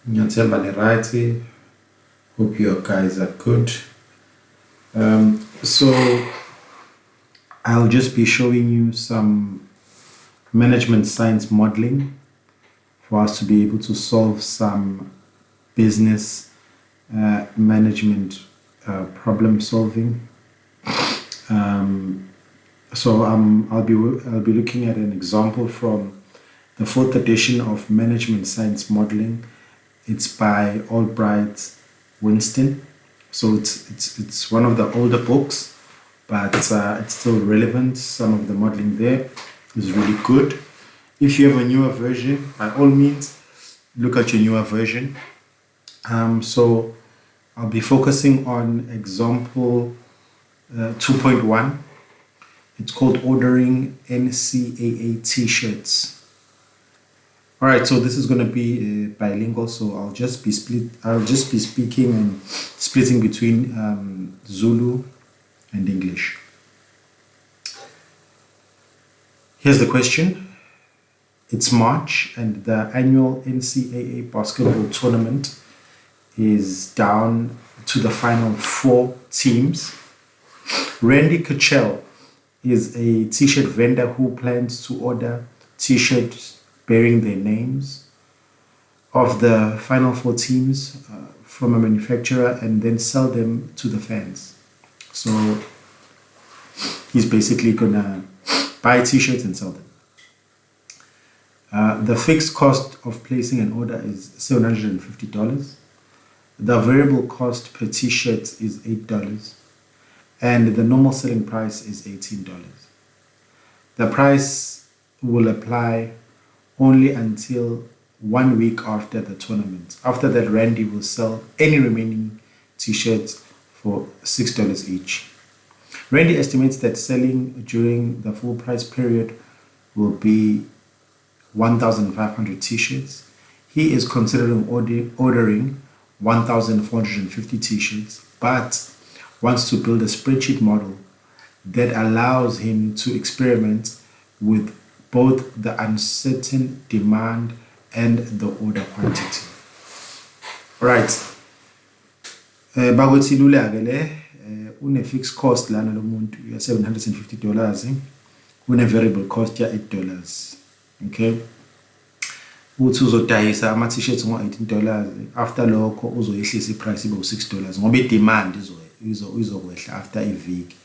Ngiyathemba niright. Hope you guys are good. So I'll just be showing you some management science modeling for us to be able to solve some business management problem solving. I'll be looking at an example from the fourth edition of Management Science Modeling. It's by Albright Winston. So it's one of the older books, but it's still relevant. Some of the modeling there is really good. If you have a newer version, by all means, look at your newer version. So I'll be focusing on example 2.1. It's called ordering NCAA t-shirts. All right, so this is going to be bilingual, so I'll just be speaking and splitting between Zulu and English. Here's the question. It's March and the annual NCAA basketball tournament is down to the final 4 teams. Randy Kachel is a t-shirt vendor who plans to order t-shirts bearing their names of the final 4 teams from a manufacturer and then sell them to the fans. So he's basically gonna buy t-shirts and sell them. The fixed cost of placing an order is $750. The variable cost per t-shirt is $8 and the normal selling price is $18. The price will apply only until 1 week after the tournament. After that, Randy will sell any remaining t-shirts for $6 each. Randy estimates that selling during the full price period will be 1,500 t-shirts. He is considering ordering 1,450 t-shirts, but wants to build a spreadsheet model that allows him to experiment with both the uncertain demand and the order quantity. All right. Bakuthi lula ke le une fixed cost lana lo muntu ya $750, une variable cost ya $8. Okay. Uthi uzodayisa ama t-shirts ngo $18, after lokho uzoyehlisa iprice ibe $6 ngoba idemand izokwehla after iviki.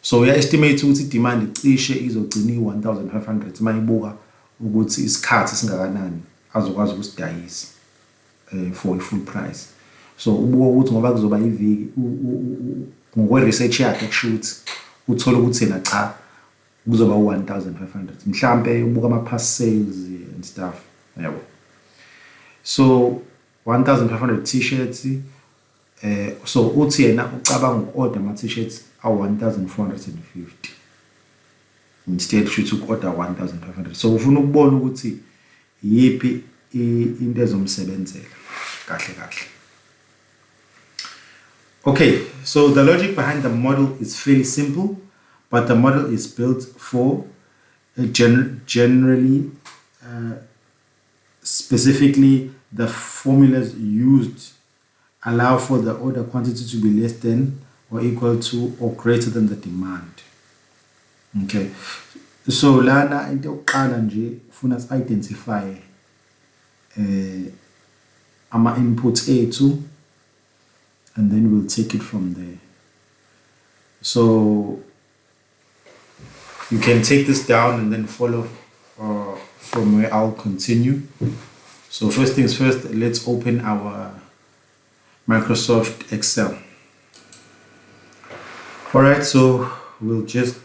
So we estimate ukuthi demand icishe izogcina i-1,500 mayibuka ukuthi isikhathi singakanani azokwazi ukusidayisa for a full price. So ubuka ukuthi ngoba kuzoba iviki ngokwe research yakhe kushuthi uthola ukuthi yena cha kuzoba u-1,500 mhlambe ubuka ama past sales and stuff yabo. So 1,500 t-shirts so uthi yena ucabanga uku-order ama t-shirts awu-1,450 instead should uku-order 1,500. So ufuna ukubona ukuthi yipi into ezomsebenzela kahle kahle. Okay, so the logic behind the model is fairly simple, but the model is built for generally specifically the formulas used allow for the order quantity to be less than or equal to or greater than the demand. Okay, so lana into yokuqala nje ufuna identify ama inputs ethu and then we'll take it from there. So you can take this down and then follow from where I'll continue. So first things first, let's open our Microsoft Excel. All right, so we'll just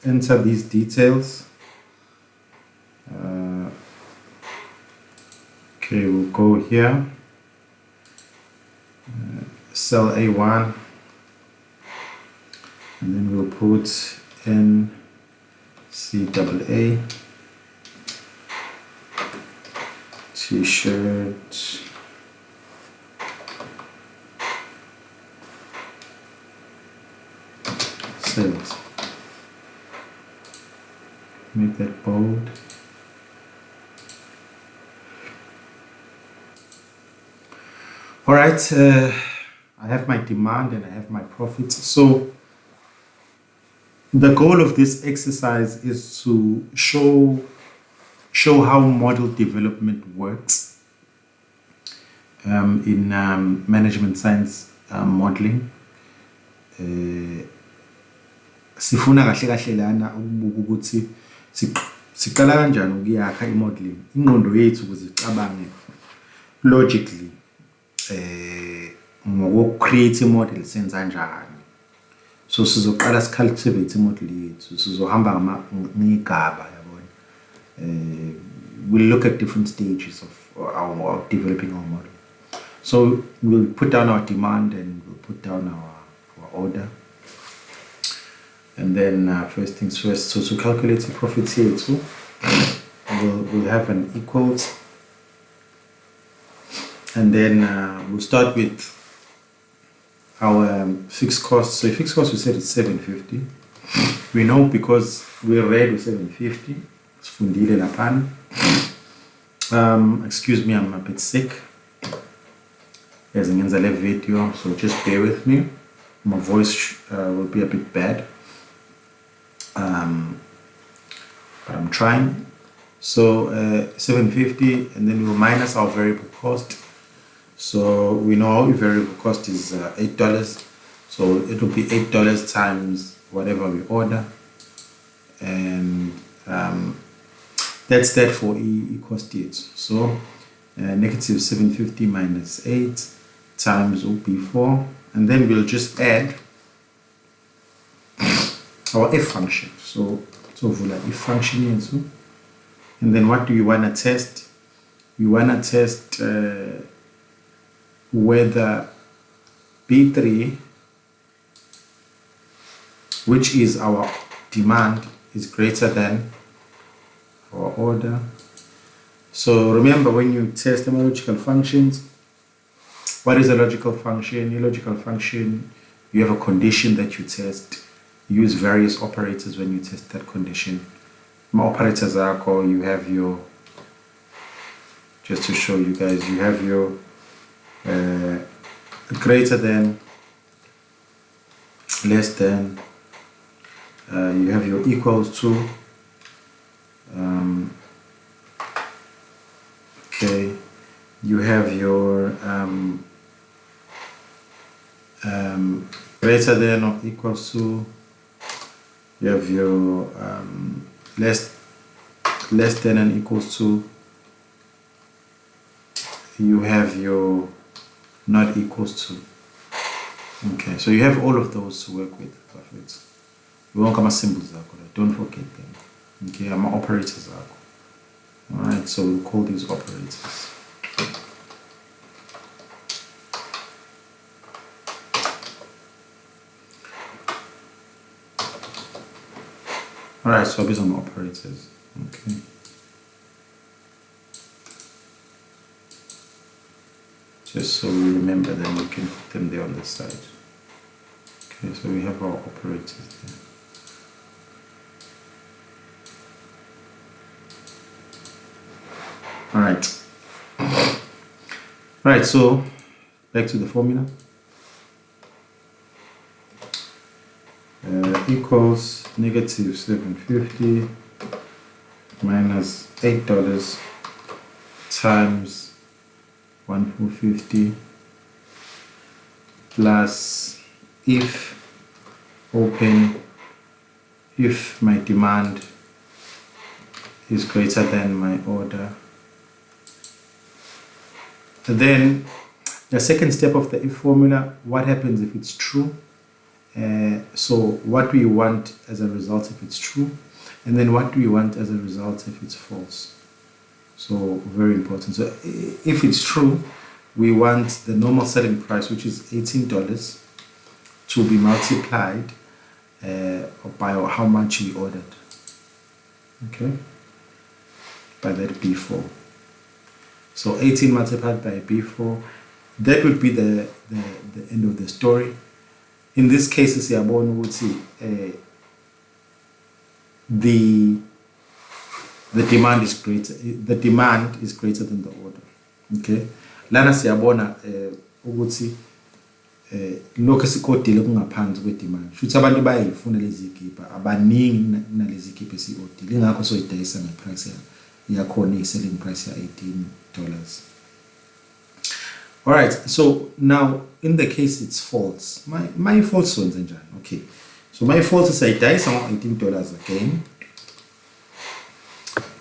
enter these details. Okay, we'll go here, cell A1, and then we'll put NCAA t-shirt sales. Make that bold. All right, I have my demand and I have my profits. So the goal of this exercise is to show how model development works in management science modeling. Sifuna kahle kahle lana ukubuka ukuthi siqala kanjani ukuyakha i-modeling. Ingqondo yethu ukuze icabange logically ngokukreate i-model senza kanjani. So sizoqala sicultivate i-model yethu, sizohamba ngigaba yabona. We'll look at different stages of our developing our model. So we'll put down our demand and we'll put down our order. And then first things first, so to calculate the profits here too, we'll have an equals. And then we'll start with our fixed cost. So fixed cost we said is 750. We know because we read with 750. It's fundile lapan. Excuse me, I'm a bit sick. As in the video, so just bear with me. My voice will be a bit bad. But I'm trying. So 750, and then we'll minus our variable cost. So we know our variable cost is $8. So it will be $8 times whatever we order. And that's that for E cost it. So negative 750 minus 8 times will be 4. And then we'll just add our f function. So vula if function here too. And then what do you want to test? You want to test whether B3, which is our demand, is greater than our order. So remember, when you test the logical functions, what is a logical function? A logical function, you have a condition that you test. You use various operators when you test that condition. My operators are called, you have your, just to show you guys, you have your greater than, less than, you have your equals to, okay, you have your greater than or equals to, you have your less than and equals to, you have your not equals to. Okay, so you have all of those to work with. Perfect. We won't come as symbols, don't forget them. Okay, I'm operators. Alright, so we'll call these operators. Alright, so based on operators. Okay. Just so we remember them, we can put them there on the side. Okay, so we have our operators there. Alright. Alright, so back to the formula. Equals negative 750 minus $8 times 1450 plus if my demand is greater than my order. And then the second step of the if formula, what happens if it's true? So what do you want as a result if it's true? And then what do you want as a result if it's false? So very important. So if it's true, we want the normal selling price, which is $18, to be multiplied by how much we ordered. Okay, by that B4. So 18 multiplied by B4, that would be the end of the story. In this case, siyabona ukuthi the demand is greater. The demand is greater than the order. Okay. Lana siyabona ukuthi lokho esikodile kungaphansi kwedemand futhi abantu bayayifuna lezi gibha abaningi kunalezi gibha esikodile ingakho soyidayisa ngeprice yakhona i-selling price ya $18. All right, so now in the case it's false. My false ones and okay. So my false is I dice on $18 again.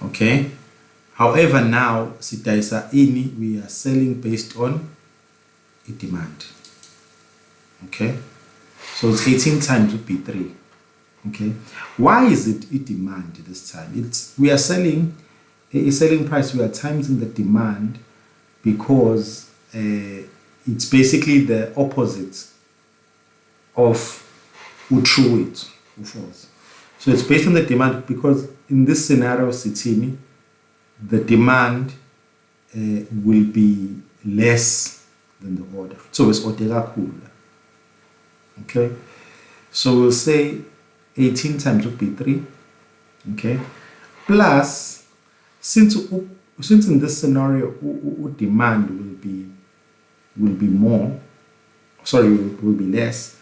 Okay. However, now sitaisa ini we are selling based on a demand. Okay. So it's 18 times would be 3. Okay. Why is it a demand this time? We are selling a selling price. We are timesing the demand because it's basically the opposite of true it or false. So it's based on the demand because in this scenario, Sitini, the demand will be less than the order. So it's order cool. Okay. So we'll say 18 times would be 3. Okay. Plus, since in this scenario, demand will be more, sorry, will be less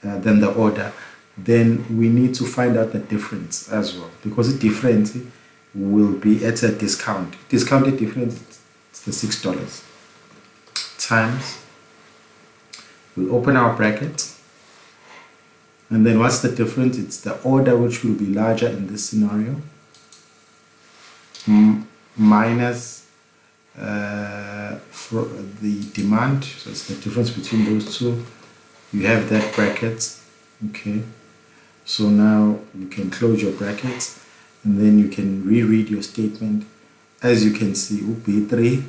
than the order, then we need to find out the difference as well, because the difference will be at a discount. Discounted difference, it's the $6 times. We'll open our bracket, and then what's the difference? It's the order, which will be larger in this scenario, minus for the demand. So it's the difference between those two. You have that bracket. Okay, so now you can close your brackets and then you can reread your statement. As you can see, B3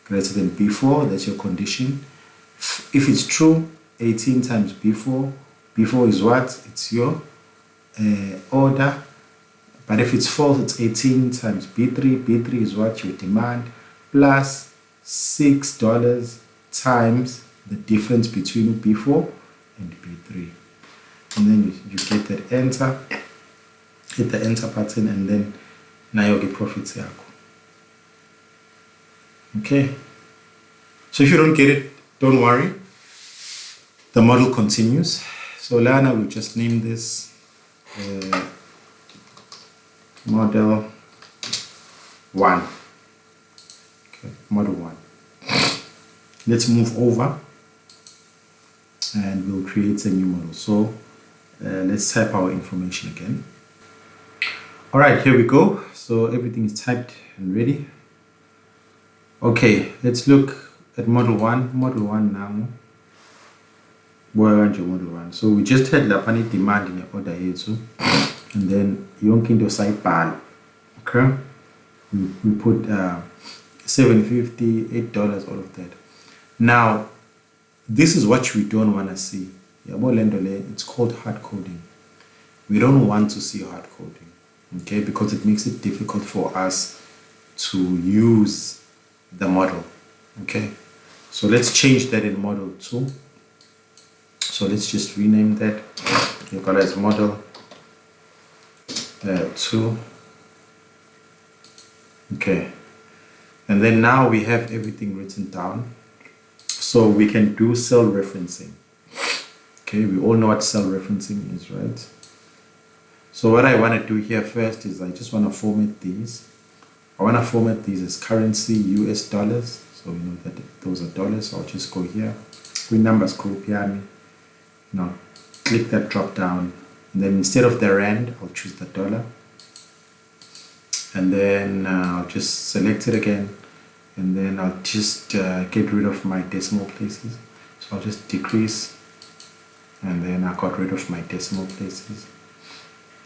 greater than B4, that's your condition. If it's true, 18 times B4, B4 is what? It's your order. But if it's false, it's 18 times B3. B3 is what? Your demand, plus $6 times the difference between B4 and B3. And then you get that enter, hit the enter button, and then now you get profits. Okay. So if you don't get it, don't worry. The model continues. So Lana will just name this model 1. Okay, model 1. Let's move over and we'll create a new model. So let's type our information again. All right, here we go. So everything is typed and ready. Okay, let's look at model 1. Model 1 now. Model 1. So we just had lapani demand in the order here too. And then yonke side pan. Okay. We put $7.50, $8, all of that. Now, this is what we don't want to see. It's called hard coding. We don't want to see hard coding, okay, because it makes it difficult for us to use the model. Okay, so let's change that in model 2. So let's just rename that. You call it as model 2. Okay, and then now we have everything written down, so we can do cell referencing. Okay, we all know what cell referencing is, right? So what I want to do here first is I just want to format these. I want to format these as currency US dollars. So we know that those are dollars. So I'll just go here. We numbers group here. Now click that drop down. And then instead of the rand, I'll choose the dollar. And then I'll just select it again. And then I'll just get rid of my decimal places. So I'll just decrease. And then I got rid of my decimal places.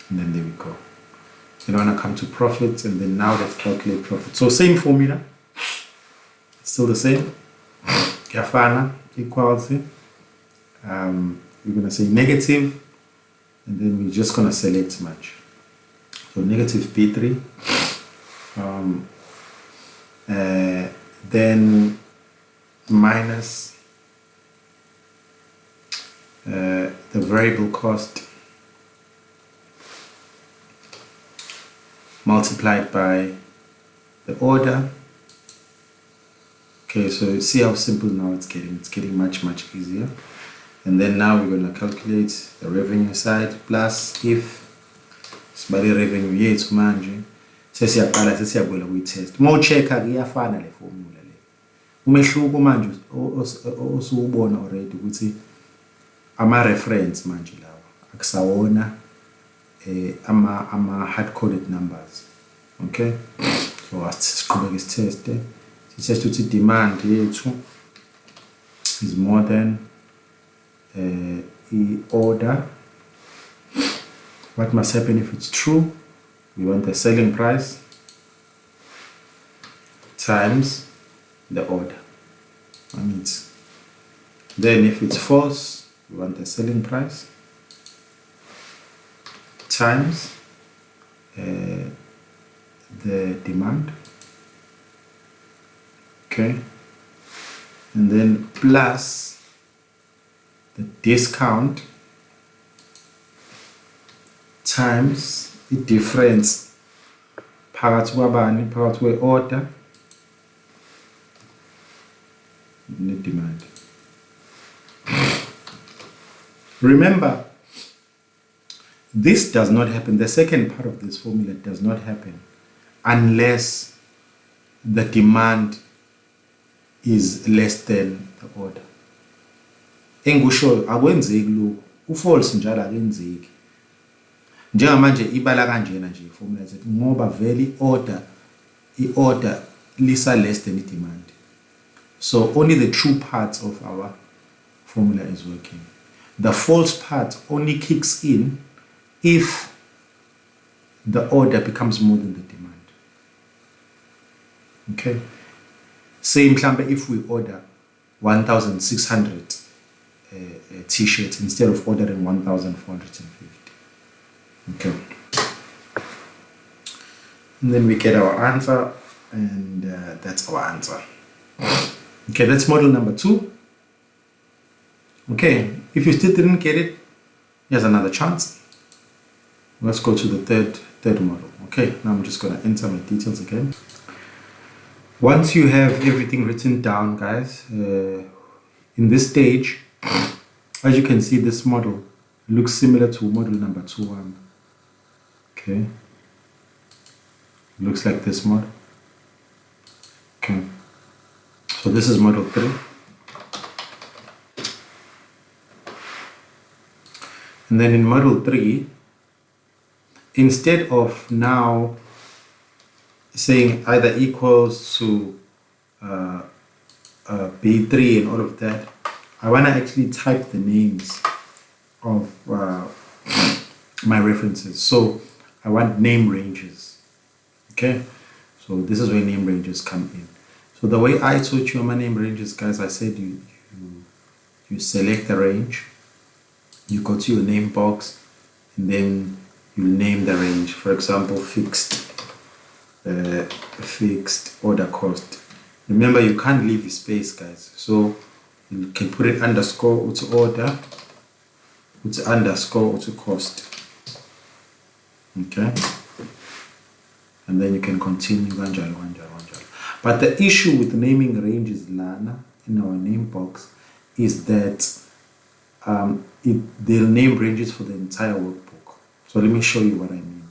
And then there we go. Then I want to come to profits, and then now let's calculate profit. So same formula. It's still the same. Kafana equals we're going to say negative, and then we're just going to select match. So negative P3. Then minus the variable cost multiplied by the order Okay, so you see how simple now it's getting much easier. And then now we're going to calculate the revenue side plus if sibale revenue yethu manje sesiyaqala sesiyabuyela kwi-test. Uma ucheck-a ke iyafana le formula le. Umehluko manje osuwubona already ukuthi ama-reference manje lawa akusawona ama hard-coded numbers. Okay, so siqhubeke isitheste. Sithethe ukuthi demand yethu is more than order. What must happen if it's true? We want the selling price times the order. That means then if it's false, we want the selling price times the demand. Okay, and then plus the discount times the difference phakathi kwe-order ne-demand. Remember, this does not happen. The second part of this formula does not happen unless the demand is less than the order. Engusho akwenzeki lokho, u-false njalo akenzeki. Njengamanje ibala kanjena nje formula zethu ngoba vele i-order lisa less than i-demand. So only the true part of our formula is working. The false part only kicks in if the order becomes more than the demand. Okay. Say mhlambe if we order 1,600 t-shirts instead of ordering 1,450. Okay. And then we get our answer, and that's our answer. Okay, that's model number 2. Okay, if you still didn't get it, here's another chance. Let's go to the third model. Okay, now I'm just going to enter my details again. Once you have everything written down, guys, in this stage, as you can see, this model looks similar to model number 2. Okay, looks like this model. Okay, so this is model 3. And then in model 3, instead of now saying either equals to B3 and all of that, I want to actually type the names of my references. So I want name ranges. Okay, so this is where name ranges come in. So the way I taught you my name ranges, guys, I said you select the range, you go to your name box, and then you name the range. For example, fixed order cost. Remember, you can't leave a space, guys. So you can put it underscore to order, put underscore to cost. Okay, and then you can continue. But the issue with naming ranges, Lana, in our name box, is that they'll name ranges for the entire workbook. So let me show you what I mean.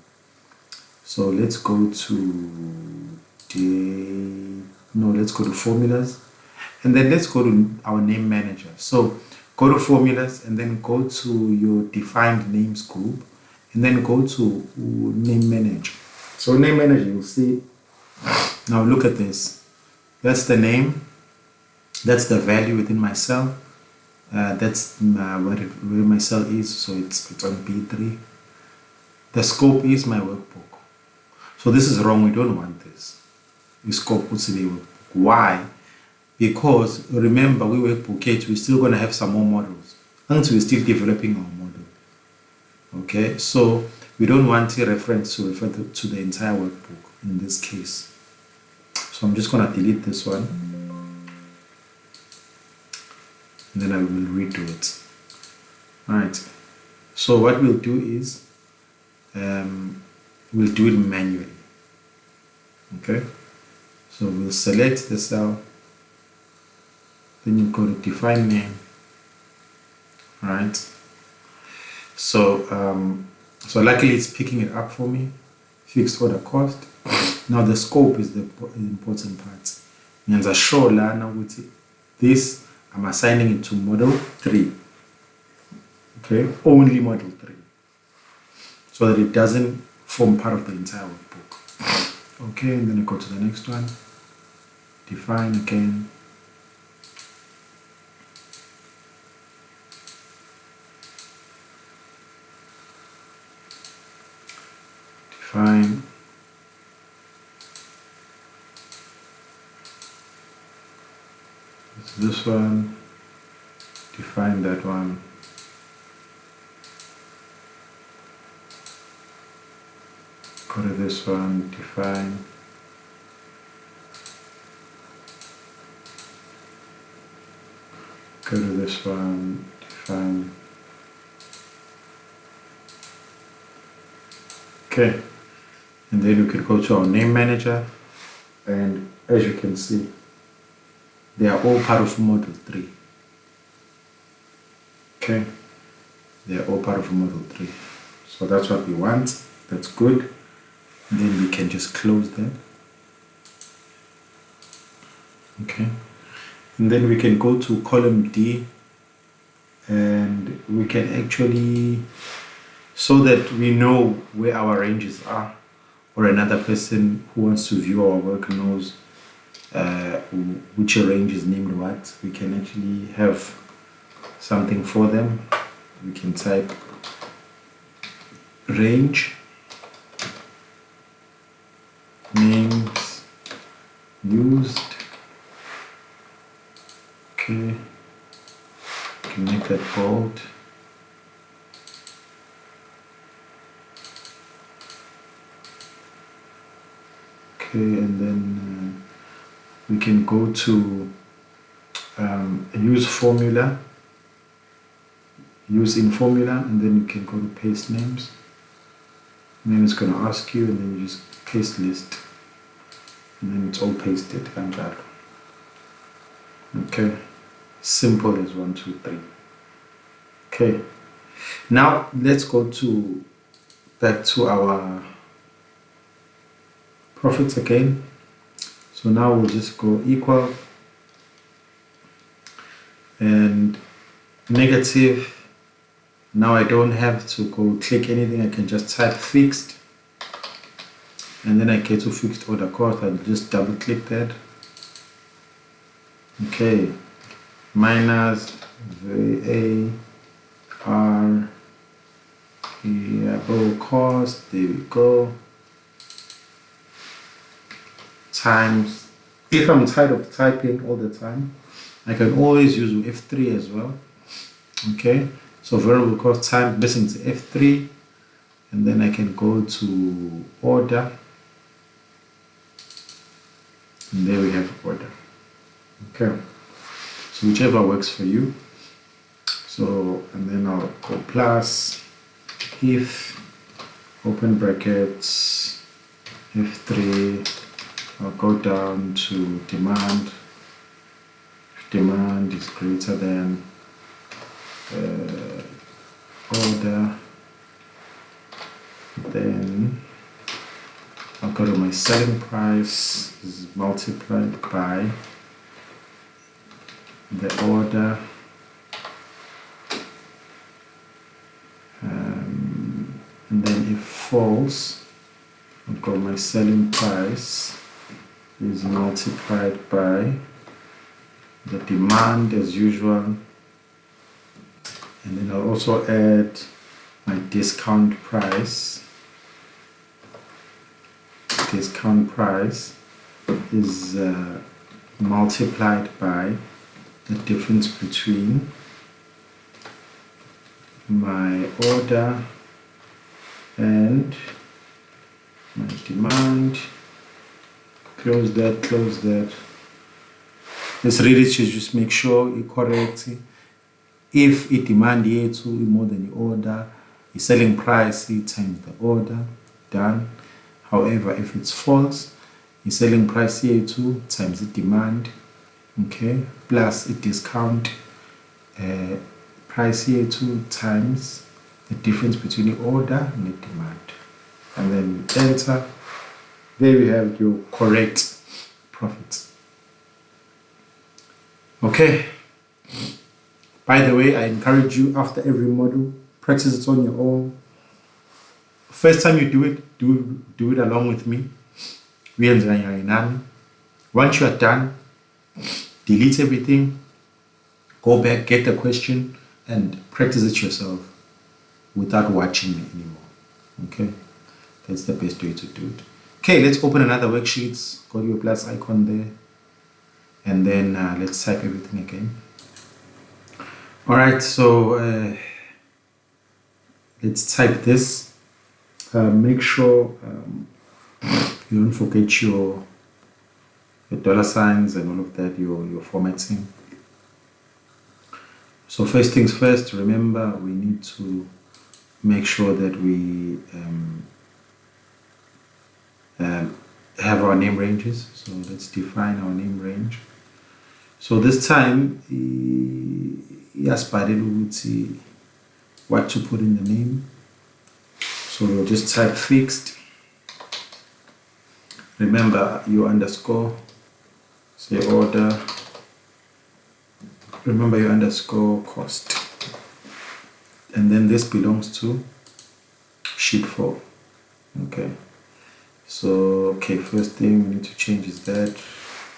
So let's go to let's go to formulas, and then let's go to our name manager. So go to formulas, and then go to your defined names group, and then go to name manager. So name manager, you'll see. Now look at this. That's the name. That's the value within my cell. That's where my cell is. So it's on B3. The scope is my workbook. So this is wrong. We don't want this. The scope would be workbook. Why? Because remember, we workbook 8. We're still going to have some more models until we're still developing our model. Okay, so we don't want a reference to refer to the entire workbook in this case. So I'm just going to delete this one, and then I will redo it. All right, so what we'll do is we'll do it manually. Okay, so we'll select the cell, then you go to define name, right? So luckily it's picking it up for me. Fixed order cost. Now the scope is the important part. Means I show lana with this, I'm assigning it to model 3. Okay, only model 3. So that it doesn't form part of the entire workbook. Okay, and then I go to the next one. Define again. Define. It's this one. Define that one. Go to this one, define. Go to this one, define. Okay, and then we can go to our name manager, and as you can see, they are all part of model 3. Okay, they are all part of model 3. So that's what we want. That's good. And then we can just close that. Okay, and then we can go to column D, and we can actually, so that we know where our ranges are, or another person who wants to view our work knows which range is named what, we can actually have something for them. We can type range names used. Okay, can make that bold. Okay, and then we can go to use formula, use in formula, and then you can go to paste names. And then it's going to ask you, and then you just paste list, and then it's all pasted. Okay, simple as 1, 2, 3. Okay, now let's go back to our profits again. So now we'll just go equal and negative. Now I don't have to go click anything, I can just type fixed, and then I get to fixed order cost. I'll just double click that. Okay, minus VAR variable cost, there we go, times, if I'm tired of typing all the time, I can always use F3 as well. Okay, so variable cost time, basically it's F3, and then I can go to order, and there we have order. Okay, so whichever works for you. So, and then I'll go plus if, open brackets, F3, I'll go down to demand. If demand is greater than order, then I'll go to my selling price is multiplied by the order, and then if false, I'll go my selling price is multiplied by the demand as usual, and then I'll also add my discount price. Discount price is multiplied by the difference between my order and my demand. Close that, close that. Let's really just make sure it's correct. If it demand here to more than the order, the selling price times the order, done. However, if it's false, the selling price here 2 times the demand, okay, plus a discount price here 2 times the difference between the order and the demand, and then enter. There you have your correct profits. Okay, by the way, I encourage you, after every model, practice it on your own. First time you do it, do it along with me. Once you are done, delete everything, go back, get the question, and practice it yourself without watching me anymore. Okay, that's the best way to do it. Okay, let's open another worksheet. Go to your plus icon there, and then let's type everything again. All right, so let's type this. Make sure you don't forget your dollar signs and all of that, your formatting. So first things first, remember we need to make sure that we have our name ranges. So let's define our name range. So this time, yes, we'll see what to put in the name. So we'll just type fixed. Remember your underscore, say order. Remember your underscore cost. And then this belongs to sheet 4. Okay. So, okay, first thing we need to change is that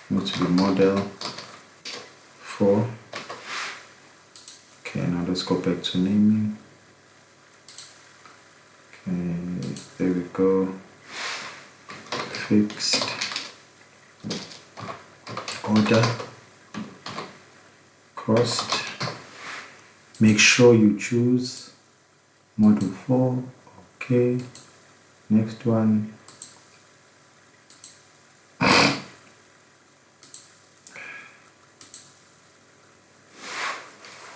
need to be model 4. Okay, now let's go back to naming. Okay, there we go. Fixed order cost. Make sure you choose model 4. Okay, next one.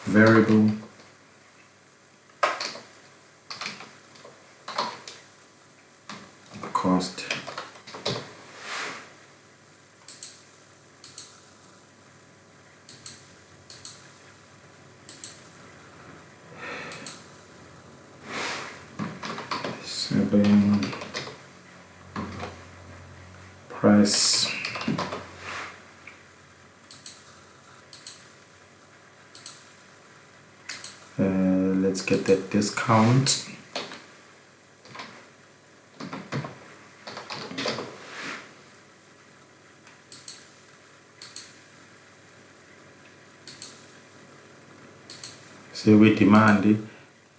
Variable cost. Price let's get that discount. So we demand it.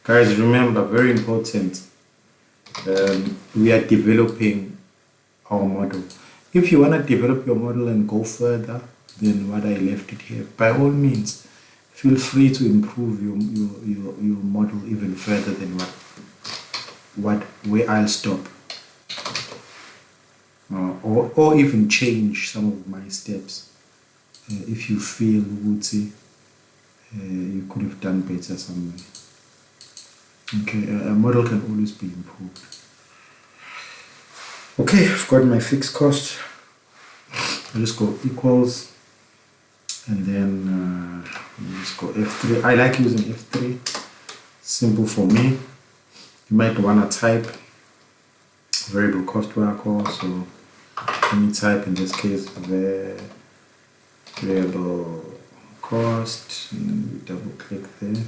Guys, remember, very important, we are developing our model. If you want to develop your model and go further than what I left it here, by all means, feel free to improve your model even further than where I'll stop, or even change some of my steps if you feel Wootsie, you could have done better somewhere. Okay, a model can always be improved. Okay, I've got my fixed cost. I'll just go equals, and then just go F3. I like using F3. Simple for me. You might want to type variable cost work also. Let me type in this case variable cost, and double click there.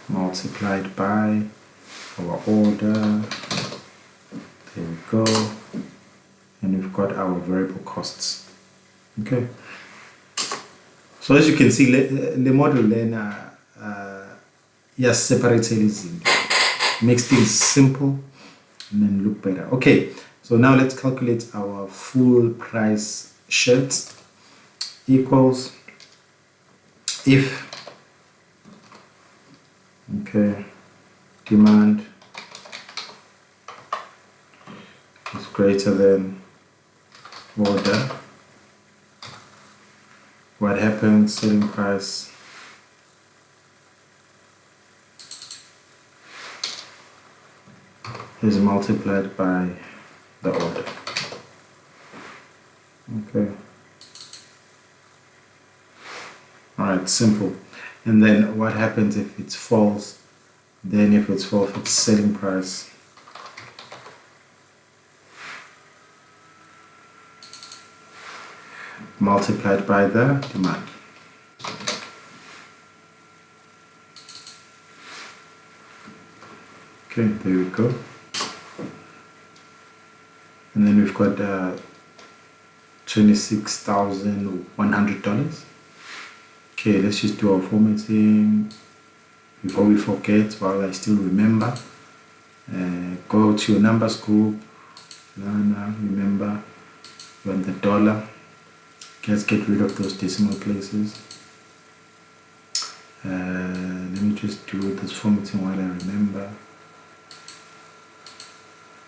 Multiplied by our order. There we go. And we've got our variable costs. Okay. So as you can see, the model then yes, separated is makes things simple and then look better. Okay, so now let's calculate our full price shirt equals if demand is greater than order. What happens? Selling price is multiplied by the order. Okay. All right, simple. And then what happens if it's false? Then if it's false, it's selling price. Multiplied by the demand. Okay, there we go. And then we've got $26,100. Okay, let's just do our formatting before we forget, while I still remember. Go to your numbers group. Remember, you want the dollar. Let's get rid of those decimal places. Let me just do this formatting while I remember.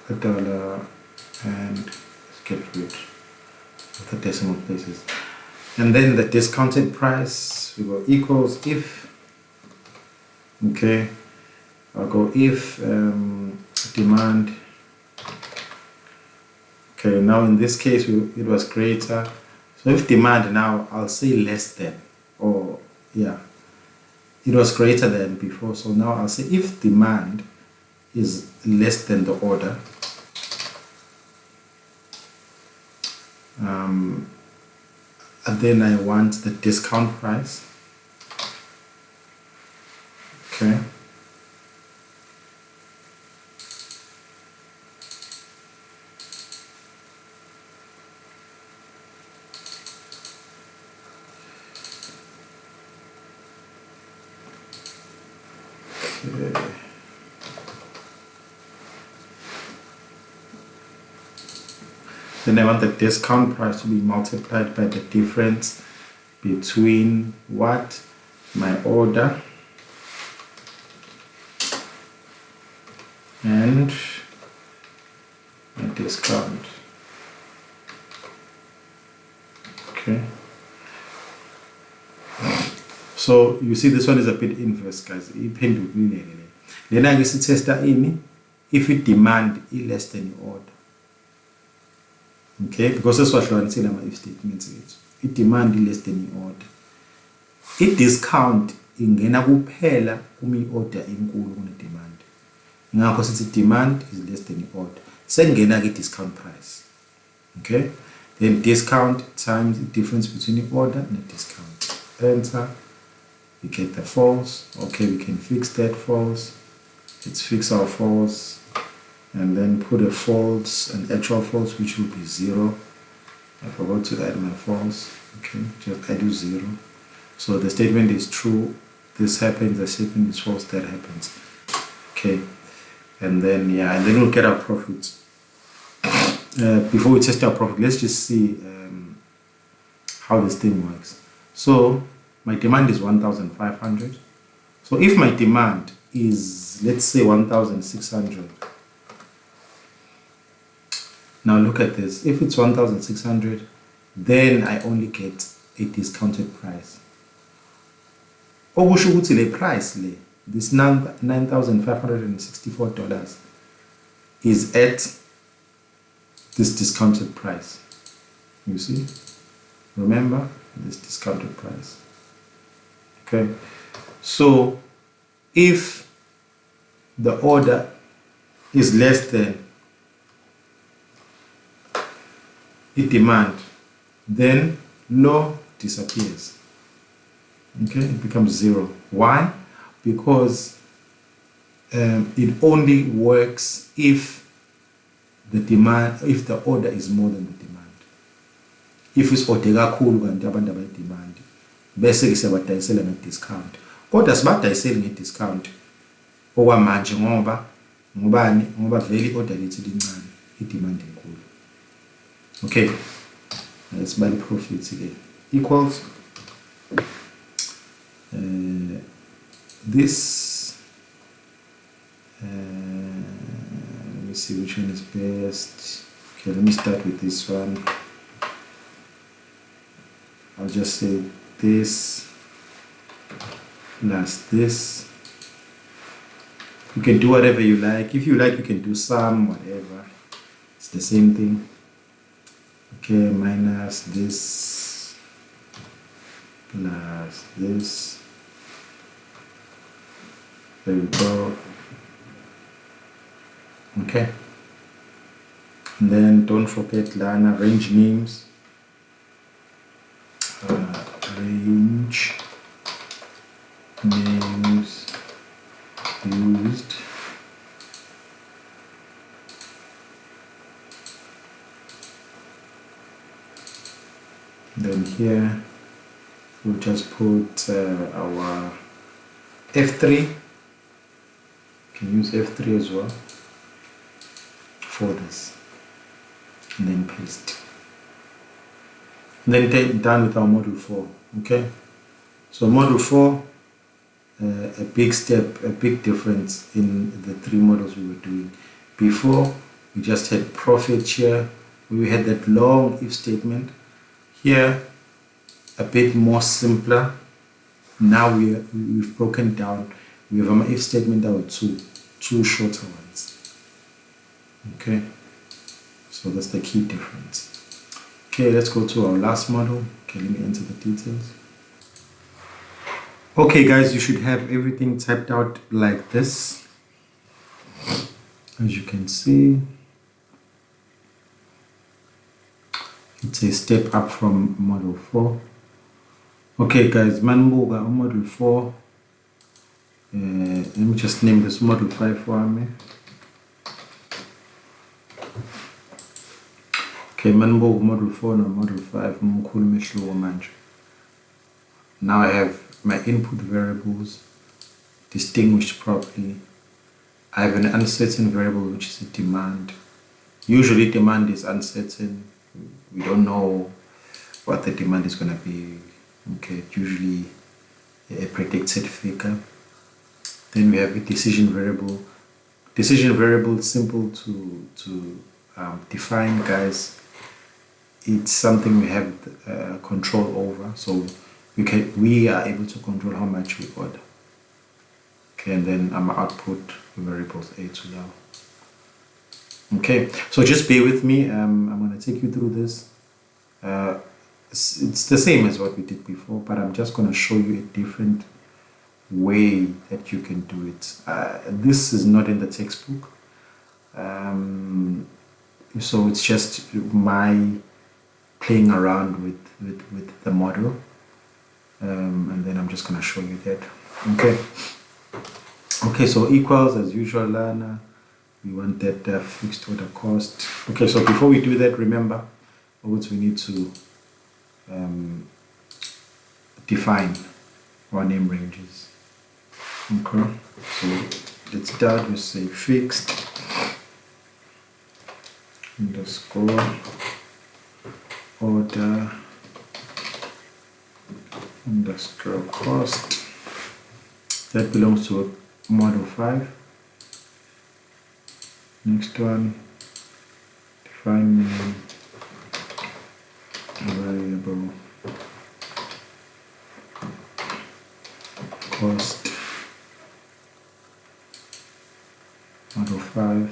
The dollar, and let's get rid of the decimal places. And then the discounted price, we go equals if. Okay, I'll go if demand. Okay, now in this case it was greater. So if demand, now I'll say less than, or yeah, it was greater than before. So now I'll say if demand is less than the order, and then I want the discount price. Okay. Then I want the discount price to be multiplied by the difference between what? My order and my discount. Okay. So you see this one is a bit inverse, guys. Then I guess it says that if it demand is less than your order. Okay, because that's what I'm saying about if statements. It demand less than your order. It discount ingena kuphela uma order enkulu kune demand. Ngakho sithi demand is less than your order. Sengena ke discount price. Okay? Then discount times the difference between the order and the discount. Enter. We get the false. Okay, we can fix that false. Let's fix our false. And then put a false, an actual false, which will be 0. I forgot to add my false. Okay, just add 0. So the statement is true, this happens, the statement is false, that happens. Okay, and then and then we'll get our profits. Before we test our profit, let's just see how this thing works. So my demand is 1,500. So if my demand is, let's say, 1,600. Now look at this. If it's 1,600, then I only get a discounted price. Okusho ukuthi le price le, this $9,564 is at this discounted price. You see? Remember this discounted price. Okay. So if the order is less than the demand, then law disappears. Okay, it becomes 0. Why? Because it only works if the demand, if the order is more than the demand. If it's order kakhulu kanti abantu abayidemand, bese ke siyabadayisela nge-discount. Kodwa sibadayiseli nge-discount okwamanje ngoba ngobani? Ngoba vele i-order lethu lincane, i-demand enkulu. Okay, let's buy the profits again. Equals this. Let me see which one is best. Okay, let me start with this one. I'll just say this plus this. You can do whatever you like. If you like, you can do sum, whatever. It's the same thing. Okay, minus this plus this. There we go. Okay. And then don't forget Lana range names. Range names used. Then here we'll just put our F3. You can use F3 as well for this, and then paste. And then done with our module 4. Okay, so module 4, a big difference in the 3 models we were doing. Before, we just had profit share, we had that long if statement. Here, a bit more simpler. Now we've broken down. We have an if statement that were two shorter ones. Okay, so that's the key difference. Okay, let's go to our last model. Okay, let me enter the details. Okay guys, you should have everything typed out like this. As you can see, it's a step up from model 4. Okay guys, Manbuga on model 4. Let me just name this model 5 for me. Okay, Manbuga model 4 and model 5. Now I have my input variables distinguished properly. I have an uncertain variable, which is a demand. Usually demand is uncertain. We don't know what the demand is going to be. Okay, usually a predicted figure. Then we have a decision variable. Decision variable is simple to define, guys. It's something we have control over, so we are able to control how much we order. Okay, and then our output variables A to L. Okay, so just bear with me. I'm going to take you through this. It's the same as what we did before, but I'm just going to show you a different way that you can do it. This is not in the textbook, so it's just my playing around with the model, and then I'm just going to show you that. Okay, so equals as usual, Lana. We want that fixed order cost. Okay, so before we do that, remember what we need to define our name ranges. Okay, so let's start with say fixed underscore order underscore cost. That belongs to model 5. Next one, define name variable cost, model 5.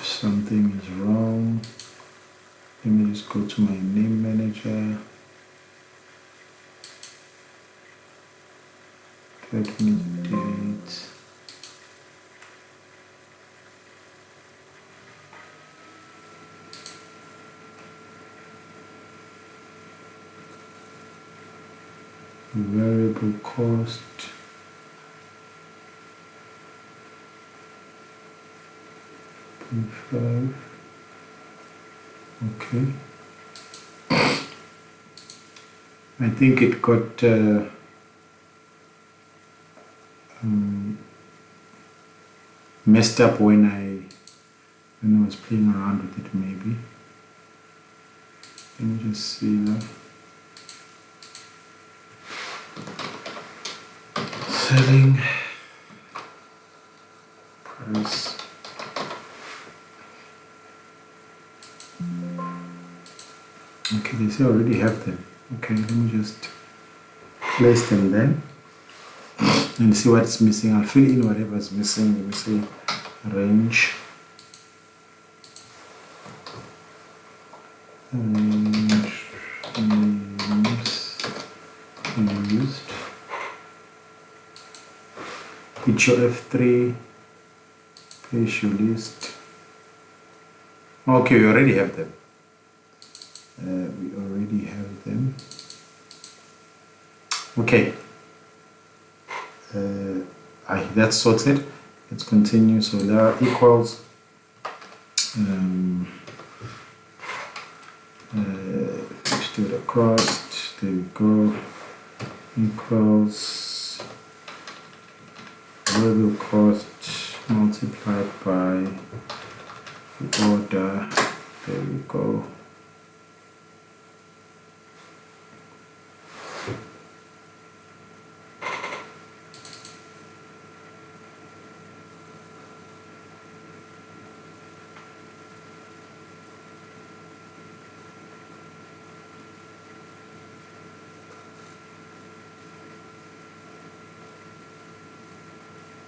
Something is wrong. Let me just go to my name manager. Let me delete. Variable cost. P5. Okay. I think it got messed up when I was playing around with it, maybe. Let me just see that. Selling price. Okay, they say I already have them. Okay, let me just place them then and see what's missing. I'll fill in whatever's missing. Let me see. range names used. It's your F3 page your list. Okay, we already have them. Okay, that's sorted. Let's continue. So there equals to the cost. There we go. Equals variable cost multiplied by the order. There we go.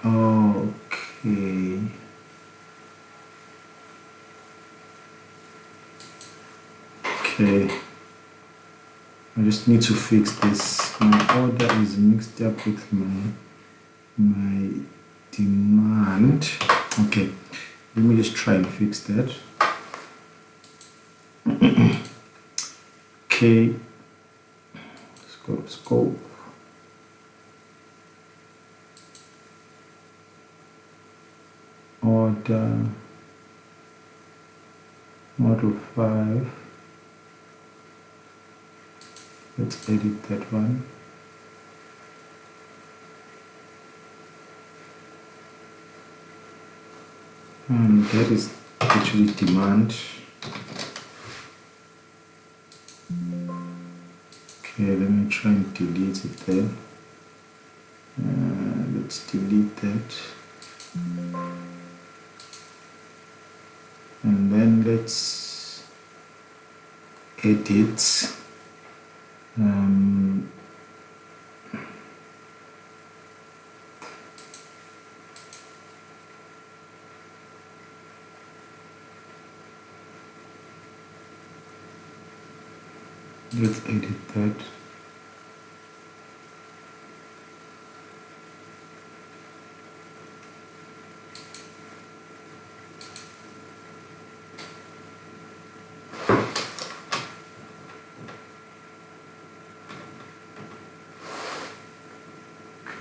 Okay. Okay. I just need to fix this. My order is mixed up with my demand. Okay. Let me just try and fix that. Okay. Scope. Order. Model 5. Let's edit that one. And that is actually demand. Okay, let me try and delete it there. Let's delete that. And then let's edit. Let's edit that.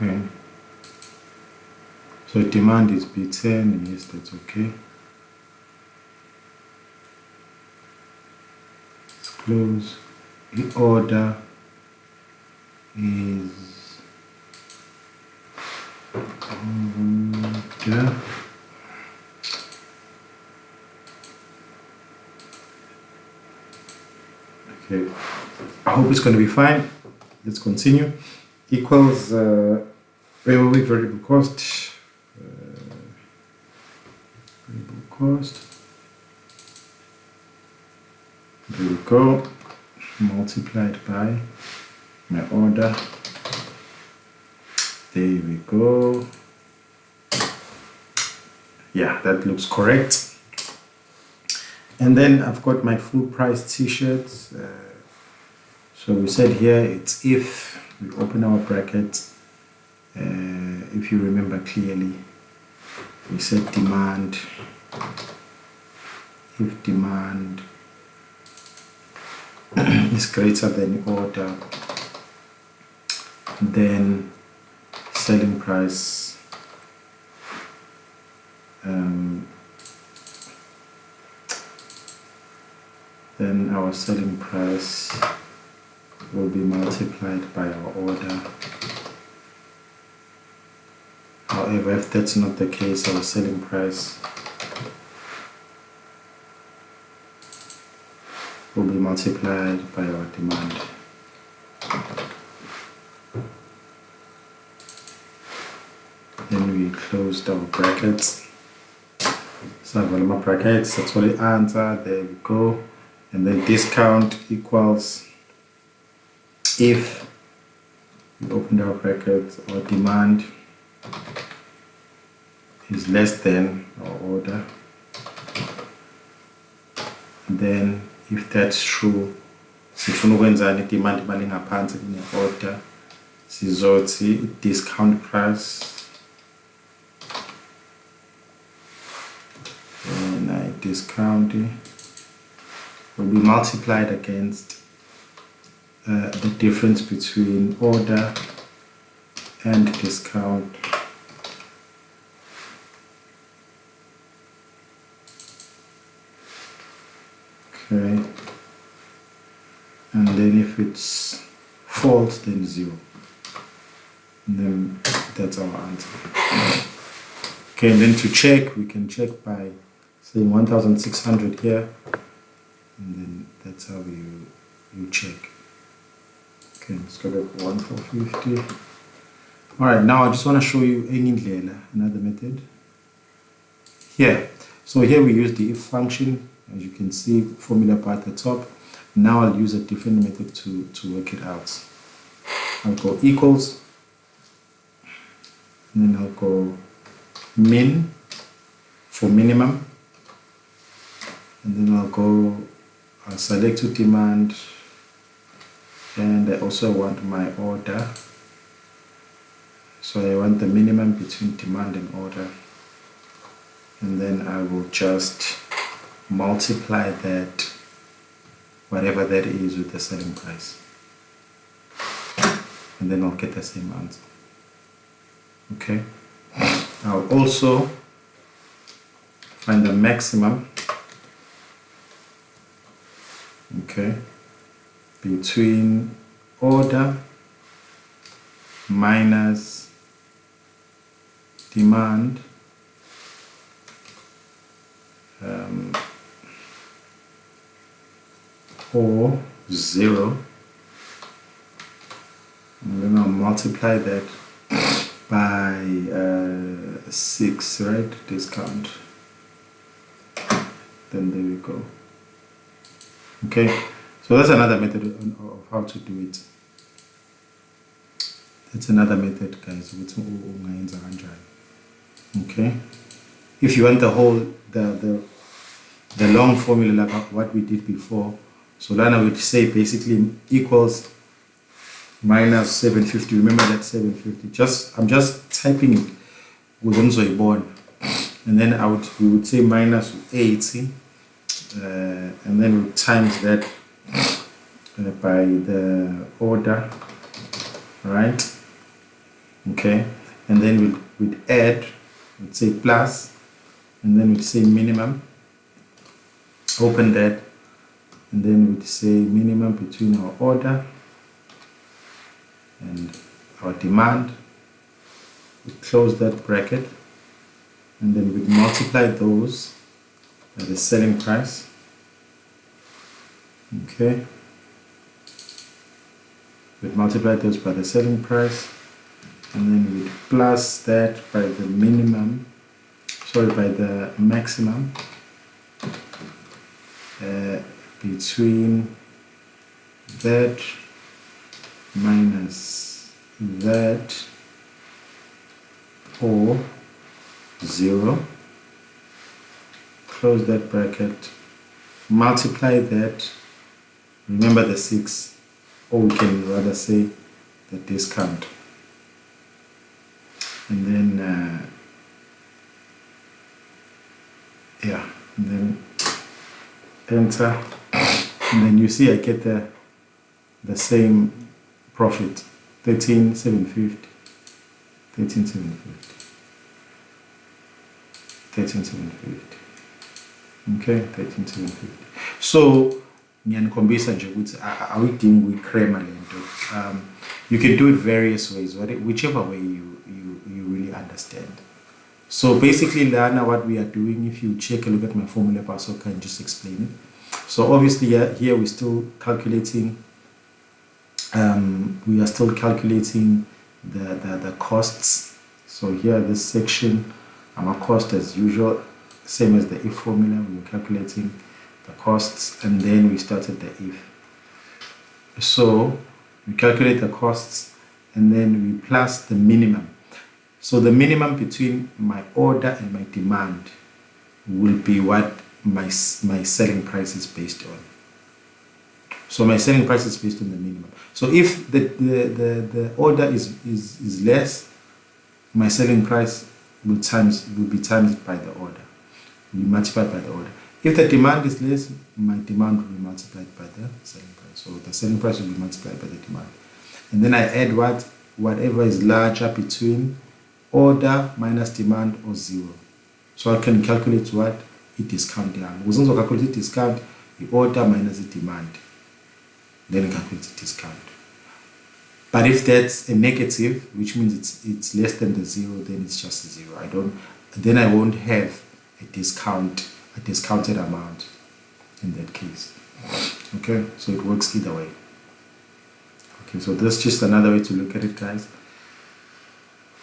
Okay. So demand is B10, yes, that's okay. Let's close. The order is there. Okay, I hope it's going to be fine. Let's continue. Equals variable cost. Variable cost. There we go. Multiplied by my order. There we go. Yeah, that looks correct. And then I've got my full price t-shirts. So we said here it's if we open our bracket, if you remember clearly, we said demand, if demand is greater than order, then selling price then our selling price will be multiplied by our order. However, if that's not the case, our selling price will be multiplied by our demand. Then we closed our brackets. So volume brackets, that's what the answer. There we go. And then discount equals if we opened our brackets, our demand is less than our order. Then if that's true, sifuna ukwenzani demand imali ngaphansi kune-order, sizothi discount price and discount will be multiplied against the difference between order and discount. Okay, and then if it's false, then 0. And then that's our answer. Okay, and then to check, we can check by saying 1600 here, and then that's how you check. Okay, let's go back 1450. All right, now I just want to show you another method here. So here we use the if function. As you can see, formula bar at the top. Now I'll use a different method to work it out. I'll go equals, and then I'll go min for minimum, and then I'll select to demand, and I also want my order. So I want the minimum between demand and order, and then I will just multiply that, whatever that is, with the selling price, and then I'll get the same answer. Okay, I'll also find the maximum, okay, between order minus demand or 0, and then I'll multiply that by 6, right? Discount. Then there we go. Okay, so that's another method of how to do it. That's another method, guys. Okay, if you want the whole the long formula like what we did before, so Lana would say basically equals minus 750. Remember that 750. I'm just typing it within Zoibon, and then we would say minus 80, and then we times that by the order, right? Okay, and then we'd add, we'd say plus, and then we'd say minimum. Open that, and then we'd say minimum between our order and our demand. We close that bracket, and then we multiply those by the selling price. Okay, we multiply those by the selling price, and then we plus that by the by the maximum between that minus that or 0. Close that bracket, multiply that, remember the 6, or we can rather say the discount, and then and then enter, and then you see I get the same profit, 13,750. Okay, 13,750. So ngiyanikhombisa nje ukuthi awuyidingi ukuyikrema lento. You can do it various ways, whichever way you really understand. So basically, Lana, what we are doing, if you check a look at my formula bar, so can just explain it. So obviously here we're still calculating. We are still calculating the costs. So here this section, our cost as usual, same as the if formula. We were calculating the costs, and then we started the if. So we calculate the costs, and then we plus the minimum. So the minimum between my order and my demand will be what my selling price is based on. So my selling price is based on the minimum. So if the order is less, my selling price will be times by the order, will be multiplied by the order. If the demand is less, my demand will be multiplied by the selling price. So the selling price will be multiplied by the demand. And then I add whatever is larger between order minus demand or 0. So I can calculate what? I-discount yami. Ukuze ngizocalculate i-discount, i-order minus the-demand. Then I calculate the discount. But if that's a negative, which means it's less than the 0, then it's just a 0. Then I won't have a discounted amount in that case. Okay, so it works either way. Okay, so that's just another way to look at it, guys.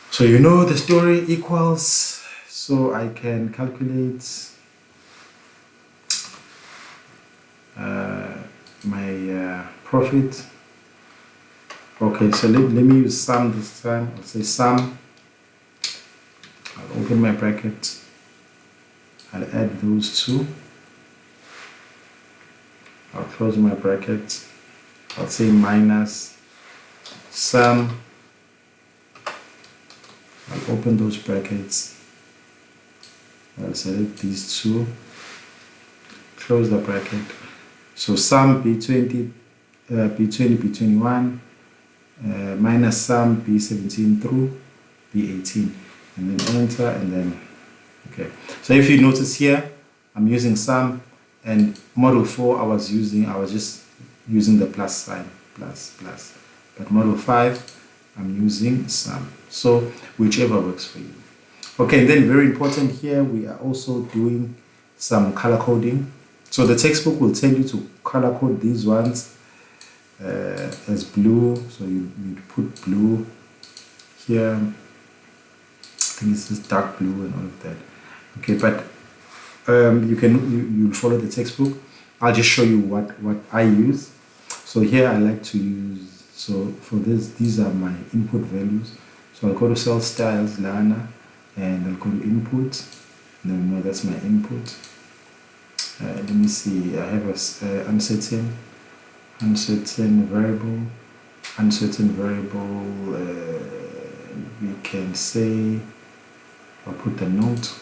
So you know the story equals, so I can calculate my profit. Okay, so let me use sum this time. I'll say sum. I'll open my bracket. I'll add those two. I'll close my bracket. I'll say minus sum. I'll open those brackets. I'll select these two. Close the bracket. So sum B20, B20, B21, minus sum B17 through B18, and then enter, and then okay. So if you notice here, I'm using sum, and model 4 I was just using the plus sign, plus. But model 5 I'm using sum. So whichever works for you. Okay, and then very important here, we are also doing some color coding. So the textbook will tell you to color code these ones as blue. So you put blue here. I think it's just dark blue and all of that. Okay, but you'll follow the textbook. I'll just show you what I use. So here I like to use, so for this, these are my input values. So I'll go to cell styles, Lana, and I'll go to input. And then no, that's my input. Let me see, I have a uncertain variable, we can say, I'll put the note.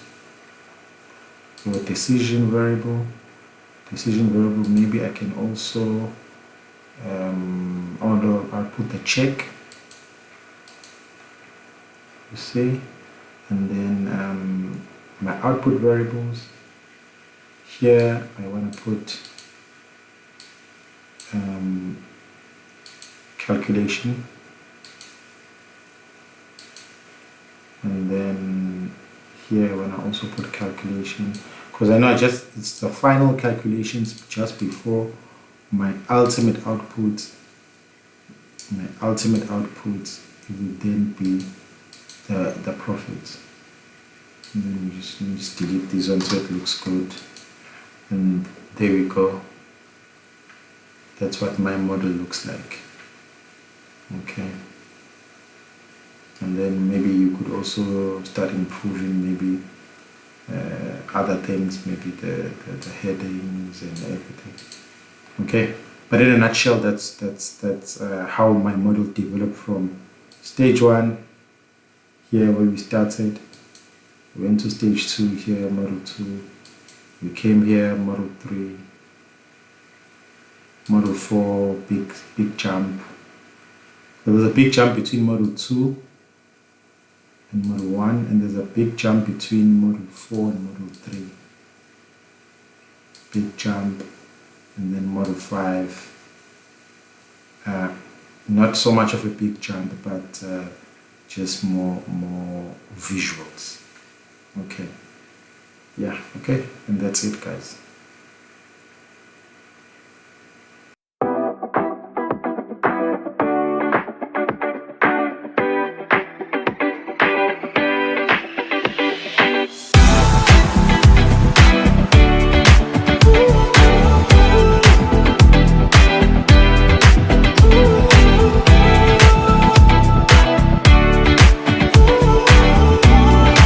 So a decision variable, maybe I can also, although I'll put the check, you see, and then my output variables. Here I want to put calculation, and then here I want to also put calculation, because I know it's the final calculations just before my ultimate output. My ultimate output will then be the profit. And then we just delete this one so it looks good. And there we go. That's what my model looks like. Okay. And then maybe you could also start improving maybe other things, maybe the headings and everything. Okay. But in a nutshell, that's how my model developed from stage 1 here where we started. We went to stage 2 here, model 2. We came here, model 3, model 4, big jump. There was a big jump between model 2 and model 1, and there's a big jump between model 4 and model 3. Big jump, and then model 5. Not so much of a big jump, but just more visuals. Okay. Yeah, okay, and that's it, guys.